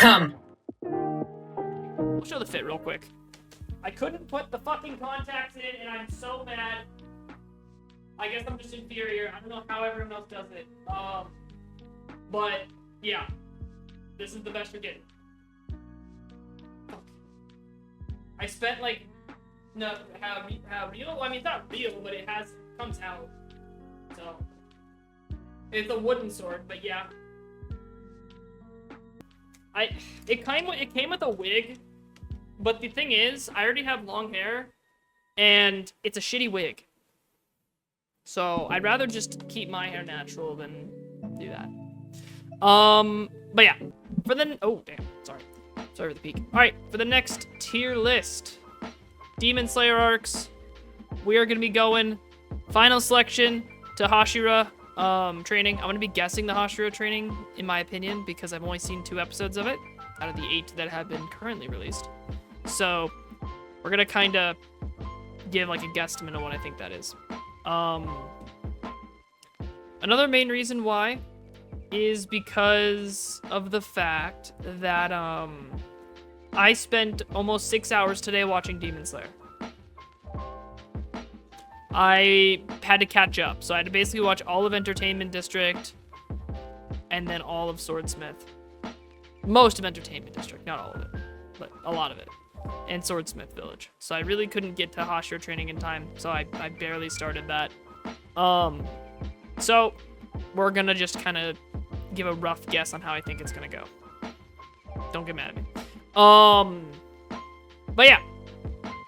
Come. We'll show the fit real quick. I couldn't put the fucking contacts in, and I'm so mad. I guess I'm just inferior. I don't know how everyone else does it. But yeah, this is the best you're getting. Fuck. I spent like how real? I mean, it's not real, but it comes out. So it's a wooden sword, but yeah. It came with a wig, but the thing is, I already have long hair, and it's a shitty wig. So I'd rather just keep my hair natural than do that. But yeah, oh damn, sorry for the peek. All right, for the next tier list, demonslayerarcs, we are gonna be going final selection to Hashira. Training. I'm gonna be guessing the Hashira training, in my opinion, because I've only seen 2 episodes of it out of the 8 that have been currently released. So we're gonna kind of give like a guesstimate of what I think that is. Another main reason why is because of the fact that I spent almost 6 hours today watching Demon Slayer. I had to catch up, so I had to basically watch all of Entertainment District and then all of Swordsmith. Most of Entertainment District, not all of it, but a lot of it, and Swordsmith Village. So I really couldn't get to Hashira training in time, so I barely started that. So we're gonna just kind of give a rough guess on how I think it's gonna go. Don't get mad at me. But yeah.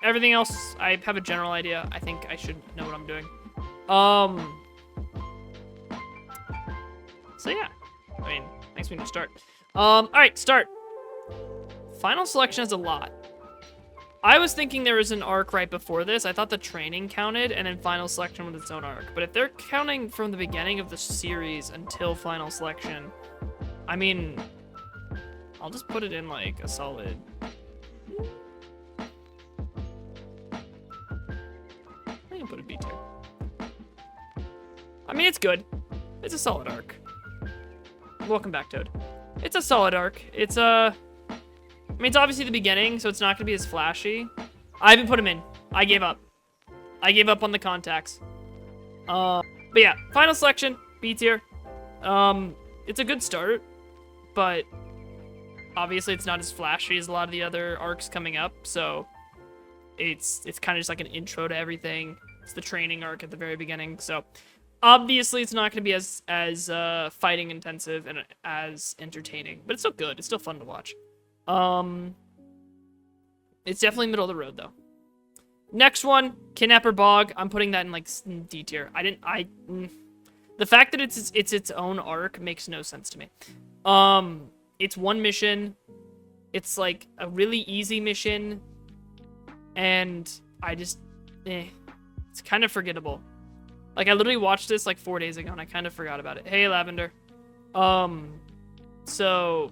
Everything else, I have a general idea. I think I should know what I'm doing. So yeah. I mean, thanks for me to start. Alright, start. Final selection has a lot. I was thinking there was an arc right before this. I thought the training counted, and then final selection with its own arc. But if they're counting from the beginning of the series until final selection, I mean, I'll just put it in like a solid... put a B tier. I mean, it's good. It's a solid arc. Welcome back, Toad. It's a solid arc. It's I mean, it's obviously the beginning, so it's not gonna be as flashy. I haven't put him in. I gave up. I gave up on the contacts. But yeah, final selection, B tier. It's a good start, but obviously it's not as flashy as a lot of the other arcs coming up, so it's kind of just like an intro to everything. It's the training arc at the very beginning, so obviously it's not going to be as fighting intensive and as entertaining, but it's still good. It's still fun to watch. It's definitely middle of the road though. Next one, Kidnapper Bog. I'm putting that in like D tier. The fact that it's its own arc makes no sense to me. It's one mission. It's like a really easy mission. And I just, it's kind of forgettable. Like, I literally watched this like 4 days ago, and I kind of forgot about it. Hey, Lavender. So,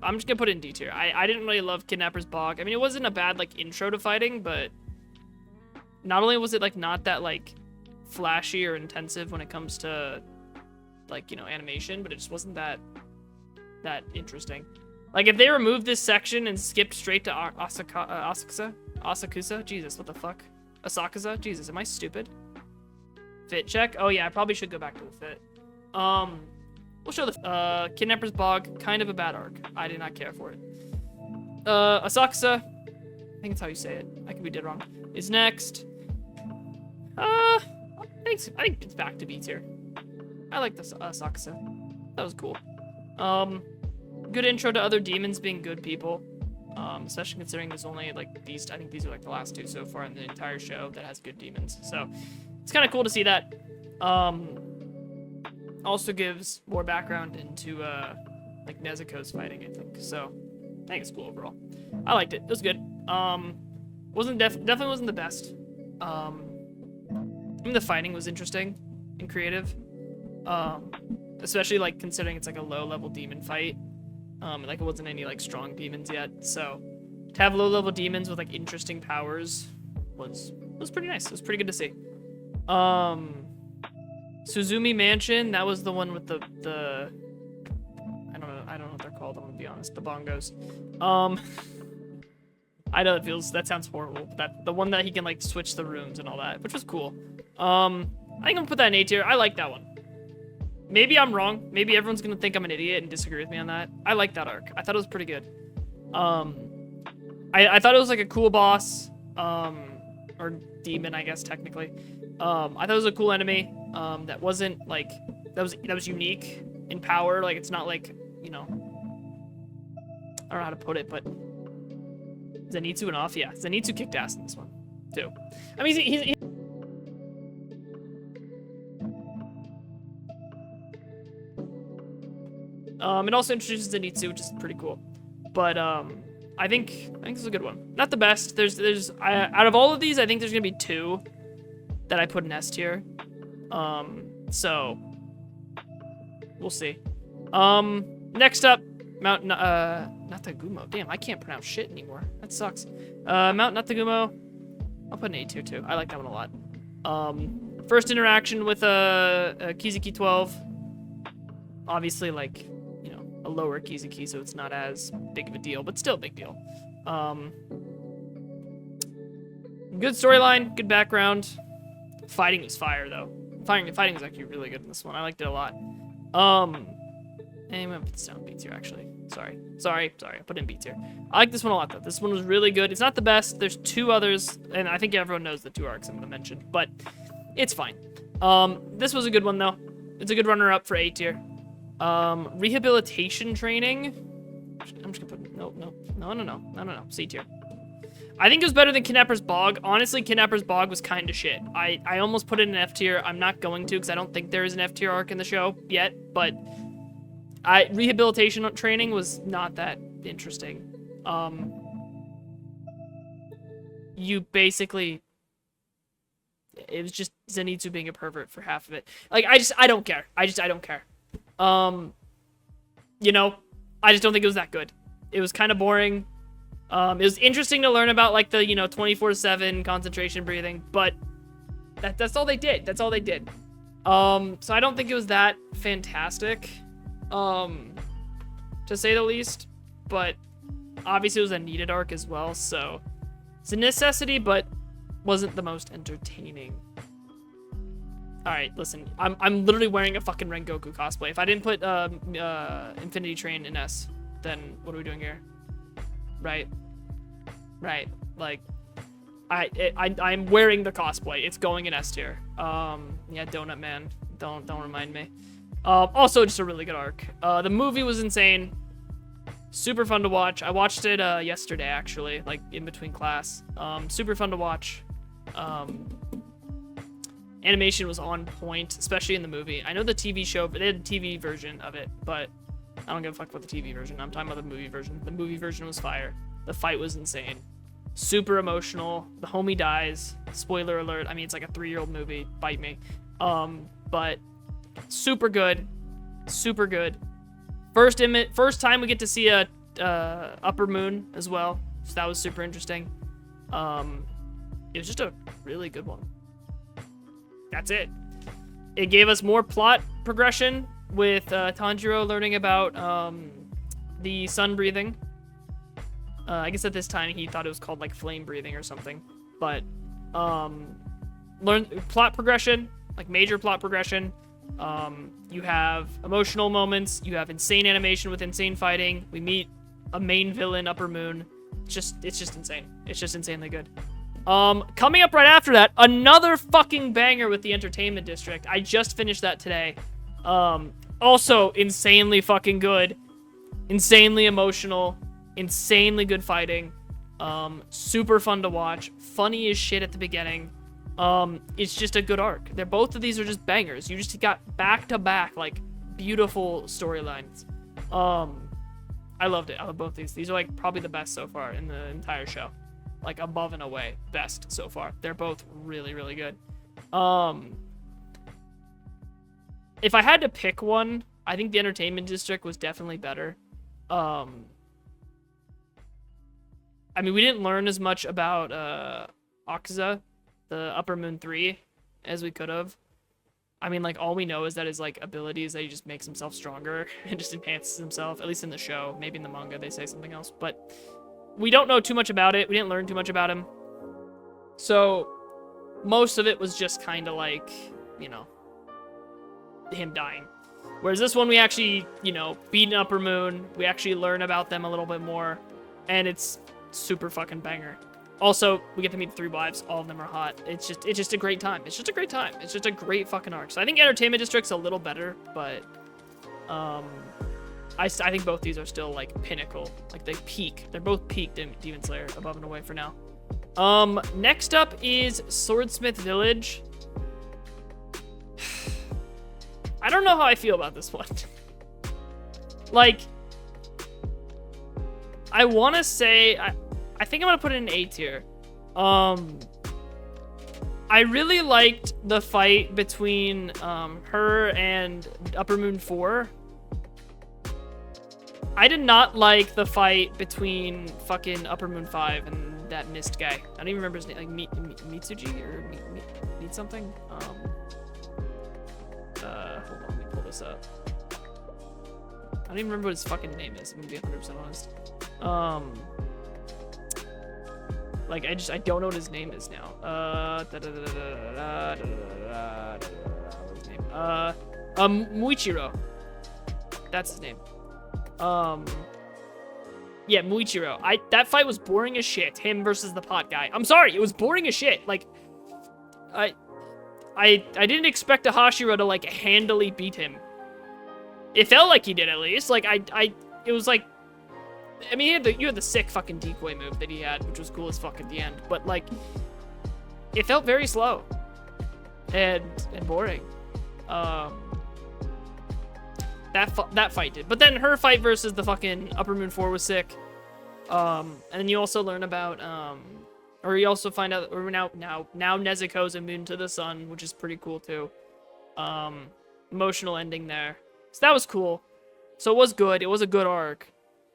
I'm just gonna put it in D tier. I didn't really love Kidnapper's Bog. I mean, it wasn't a bad, like, intro to fighting, but not only was it, like, not that, like, flashy or intensive when it comes to, like, you know, animation, but it just wasn't that interesting. Like, if they removed this section and skipped straight to Asakusa? Jesus, what the fuck? Asakusa? Jesus, am I stupid? Fit check? Oh yeah, I probably should go back to the fit. We'll show the Kidnapper's Bog, kind of a bad arc. I did not care for it. Asakusa, I think it's how you say it. I could be dead wrong. Is next. I think it's back to B tier. I like the Asakusa. That was cool. Good intro to other demons being good people. Especially considering there's only like these, I think these are like the last 2 so far in the entire show that has good demons. So it's kind of cool to see that. Also gives more background into like Nezuko's fighting, I think. So I think it's cool overall. I liked it. It was good. Definitely wasn't the best. I mean, the fighting was interesting and creative. Especially like considering it's like a low level demon fight. Like it wasn't any like strong demons yet, so to have low level demons with like interesting powers was pretty nice. It was pretty good to see. Suzumi Mansion, that was the one with the I I don't know what they're called, I'm gonna be honest. The bongos. I know that sounds horrible, but the one that he can like switch the rooms and all that, which was cool. I think I'm gonna put that in A tier. I like that one. Maybe I'm wrong. Maybe everyone's gonna think I'm an idiot and disagree with me on that. I like that arc. I thought it was pretty good. I thought it was like a cool boss, or demon, I guess technically. I thought it was a cool enemy. That wasn't like that was unique in power. Like it's not like, you know, I don't know how to put it, but Zenitsu and off, yeah. Zenitsu kicked ass in this one, too. I mean, he's it also introduces Zenitsu, which is pretty cool. But I think this is a good one. Not the best. Out of all of these, I think there's gonna be 2 that I put in S tier. So we'll see. Next up, Mount Natagumo. Damn, I can't pronounce shit anymore. That sucks. Mount Natagumo. I'll put an A tier too. I like that one a lot. First interaction with Kizuki 12. Obviously, like, you know, a lower Kizuki, so it's not as big of a deal, but still a big deal. Good storyline, good background. Fighting was fire though. Fighting was actually really good in this one. I liked it a lot. I'm gonna put this down B tier actually. Sorry. I put it in B tier. I like this one a lot though. This one was really good. It's not the best. There's 2 others, and I think everyone knows the 2 arcs I'm gonna mention, but it's fine. This was a good one though. It's a good runner-up for A tier. Rehabilitation training. I'm just gonna put no. C tier. I think it was better than Knepper's Bog. Honestly, Knepper's Bog was kind of shit. I almost put it in F tier. I'm not going to because I don't think there is an F tier arc in the show yet, but rehabilitation training was not that interesting. You basically, it was just Zenitsu being a pervert for half of it. Like, I don't care. I don't care. You know, I just don't think it was that good. It was kind of boring. It was interesting to learn about, like, the, you know, 24/7 concentration breathing, but that's all they did. That's all they did. So I don't think it was that fantastic, to say the least, but obviously it was a needed arc as well, so it's a necessity, but wasn't the most entertaining. Alright, listen, I'm literally wearing a fucking Rengoku cosplay. If I didn't put, Infinity Train in S, then what are we doing here? Right, like, I'm wearing the cosplay. It's going in S tier. Yeah, Donut Man, don't remind me. Also just a really good arc. The movie was insane. Super fun to watch. I watched it, yesterday, actually, like, in between class. Super fun to watch. Animation was on point, especially in the movie. I know the TV show, but they had a TV version of it, but I don't give a fuck about the TV version. I'm talking about the movie version. The movie version was fire. The fight was insane. Super emotional. The homie dies. Spoiler alert. I mean, it's like a 3-year-old movie. Bite me. But super good. Super good. First time we get to see a upper moon as well. So that was super interesting. It was just a really good one. That's it. It gave us more plot progression with Tanjiro learning about the sun breathing. I guess at this time he thought it was called like flame breathing or something. But learn plot progression, like major plot progression. You have emotional moments. You have insane animation with insane fighting. We meet a main villain, Upper Moon. It's just insane. It's just insanely good. Coming up right after that, another fucking banger with the Entertainment District. I just finished that today. Also insanely fucking good. Insanely emotional. Insanely good fighting. Super fun to watch. Funny as shit at the beginning. It's just a good arc. Both of these are just bangers. You just got back-to-back, like, beautiful storylines. I loved it. I love both these. These are, like, probably the best so far in the entire show. Like, above and away, best so far. They're both really, really good. If I had to pick one, I think the Entertainment District was definitely better. I mean, we didn't learn as much about Akuza, the Upper Moon 3, as we could have. I mean, like, all we know is that his, like, ability is that he just makes himself stronger and just enhances himself, at least in the show. Maybe in the manga they say something else, but we don't know too much about it. We didn't learn too much about him. So, most of it was just kind of like, you know, him dying. Whereas this one, we actually, you know, beat an Upper Moon. We actually learn about them a little bit more, and it's super fucking banger. Also, we get to meet the 3 wives. All of them are hot. It's just a great time. It's just a great time. It's just a great fucking arc. So I think Entertainment District's a little better, but I think both these are still like pinnacle. Like they peak. They're both peaked in Demon Slayer, above and away for now. Next up is Swordsmith Village. I don't know how I feel about this one. Like, I want to say, I think I'm going to put it in A tier. I really liked the fight between her and Upper Moon 4. I did not like the fight between fucking Upper Moon 5 and that mist guy. I don't even remember his name. Like Mitsuji or Meet something? Hold on, let me pull this up. I don't even remember what his fucking name is. I'm gonna be 100% honest. Like I don't know what his name is now. What's his name? Muichiro. That's his name. Yeah, Muichiro. That fight was boring as shit. Him versus the pot guy. I'm sorry, it was boring as shit. Like, I didn't expect a Hashira to like handily beat him. It felt like he did at least. Like it was like, I mean, you had the sick fucking decoy move that he had, which was cool as fuck at the end. But like, it felt very slow and boring. That fight did. But then her fight versus the fucking Upper Moon 4 was sick. And then you also learn about or you also find out that now Nezuko's immune to the sun, which is pretty cool too. Emotional ending there. So that was cool. So it was good. It was a good arc.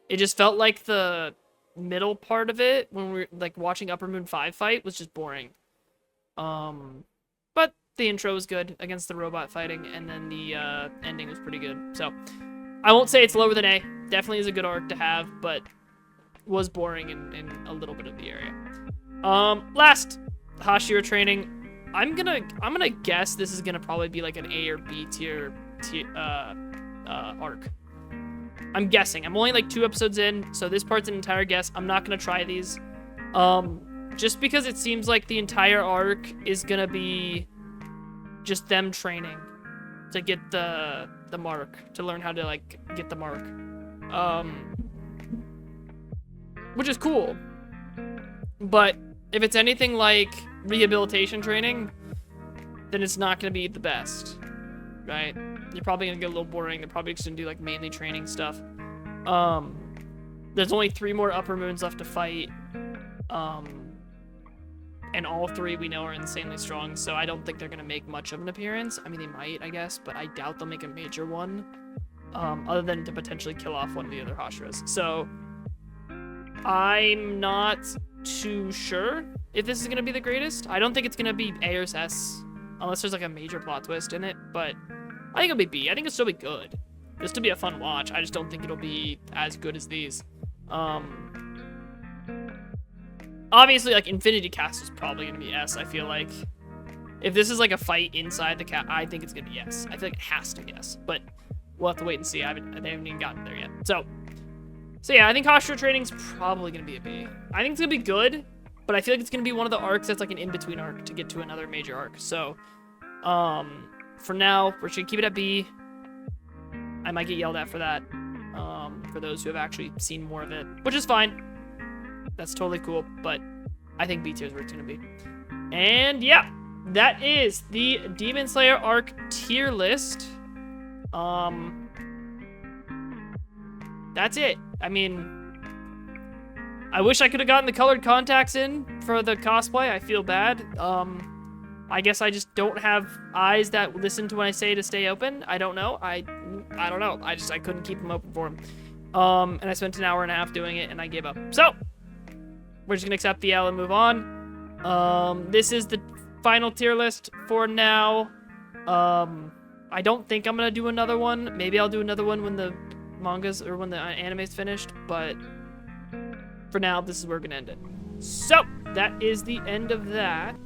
It just felt like the middle part of it, when we were like watching Upper Moon 5 fight, was just boring. But the intro was good against the robot fighting, and then the ending was pretty good. So I won't say it's lower than A. Definitely is a good arc to have, but was boring in a little bit of the area. Last Hashira training. I'm gonna guess this is gonna probably be like an A or B tier arc. I'm guessing. I'm only like 2 episodes in, so this part's an entire guess. I'm not gonna try these. Just because it seems like the entire arc is gonna be just them training to get the mark, to learn how to like get the mark. Which is cool. But if it's anything like rehabilitation training, then it's not gonna be the best, right? You're probably gonna get a little boring. They're probably just gonna do like mainly training stuff. There's only 3 more Upper Moons left to fight. And all 3 we know are insanely strong, so I don't think they're gonna make much of an appearance. I mean, they might, I guess, but I doubt they'll make a major one. Other than to potentially kill off one of the other Hashiras. So I'm not too sure if this is gonna be the greatest. I don't think it's gonna be A or S, unless there's like a major plot twist in it, but I think it'll be B. I think it'll still be good. This will be a fun watch. I just don't think it'll be as good as these. Obviously, like, Infinity Cast is probably gonna be S, I feel like. If this is like a fight inside the cast, I think it's gonna be S. I feel like it has to be S, but we'll have to wait and see. They haven't even gotten there yet. So yeah, I think Hashira Training's probably gonna be a B. I think it's gonna be good, but I feel like it's gonna be one of the arcs that's like an in-between arc to get to another major arc. So, for now, we're just gonna keep it at B. I might get yelled at for that, for those who have actually seen more of it, which is fine. That's totally cool, but I think B tier is where it's gonna be. And yeah, that is the Demon Slayer arc tier list. That's it. I mean, I wish I could have gotten the colored contacts in for the cosplay. I feel bad. I guess I just don't have eyes that listen to when I say to stay open. I don't know. I don't know. I couldn't keep them open for him. And I spent an hour and a half doing it, and I gave up. So we're just gonna accept the L and move on. This is the final tier list for now. I don't think I'm gonna do another one. Maybe I'll do another one when the manga's or when the anime's finished, but for now, this is where we're gonna end it. So, that is the end of that.